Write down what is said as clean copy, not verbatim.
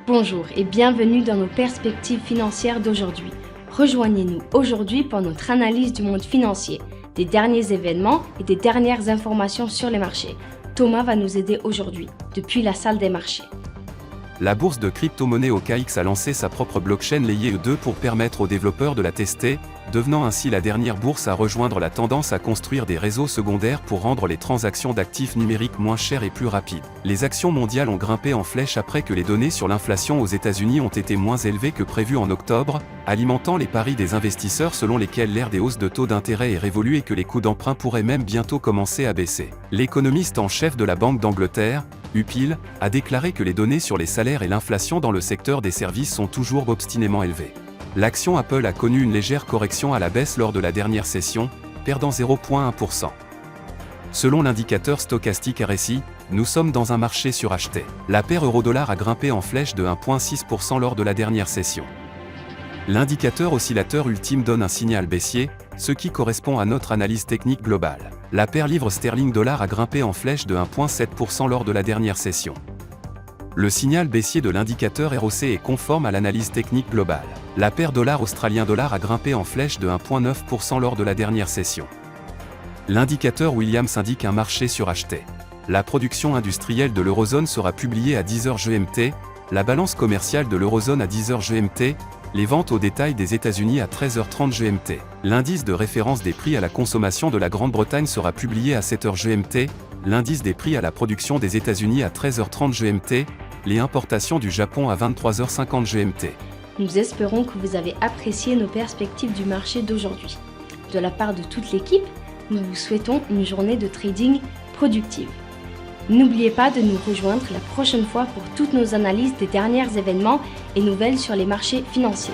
Bonjour et bienvenue dans nos perspectives financières d'aujourd'hui. Rejoignez-nous aujourd'hui pour notre analyse du monde financier, des derniers événements et des dernières informations sur les marchés. Thomas va nous aider aujourd'hui, depuis la salle des marchés. La bourse de crypto-monnaie OKX a lancé sa propre blockchain Layer 2 pour permettre aux développeurs de la tester, devenant ainsi la dernière bourse à rejoindre la tendance à construire des réseaux secondaires pour rendre les transactions d'actifs numériques moins chères et plus rapides. Les actions mondiales ont grimpé en flèche après que les données sur l'inflation aux États-Unis ont été moins élevées que prévu en octobre, alimentant les paris des investisseurs selon lesquels l'ère des hausses de taux d'intérêt est révolue et que les coûts d'emprunt pourraient même bientôt commencer à baisser. L'économiste en chef de la Banque d'Angleterre, UPIL, a déclaré que les données sur les salaires et l'inflation dans le secteur des services sont toujours obstinément élevées. L'action Apple a connu une légère correction à la baisse lors de la dernière session, perdant 0,1%. Selon l'indicateur stochastique RSI, nous sommes dans un marché suracheté. La paire euro-dollar a grimpé en flèche de 1,6% lors de la dernière session. L'indicateur oscillateur ultime donne un signal baissier, ce qui correspond à notre analyse technique globale. La paire livre sterling-dollar a grimpé en flèche de 1,7% lors de la dernière session. Le signal baissier de l'indicateur ROC est conforme à l'analyse technique globale. La paire dollar australien-dollar a grimpé en flèche de 1,9% lors de la dernière session. L'indicateur Williams indique un marché suracheté. La production industrielle de l'eurozone sera publiée à 10h GMT, la balance commerciale de l'eurozone à 10h GMT, les ventes au détail des États-Unis à 13h30 GMT. L'indice de référence des prix à la consommation de la Grande-Bretagne sera publié à 7h GMT, l'indice des prix à la production des États-Unis à 13h30 GMT, les importations du Japon à 23h50 GMT. Nous espérons que vous avez apprécié nos perspectives du marché d'aujourd'hui. De la part de toute l'équipe, nous vous souhaitons une journée de trading productive. N'oubliez pas de nous rejoindre la prochaine fois pour toutes nos analyses des derniers événements et nouvelles sur les marchés financiers.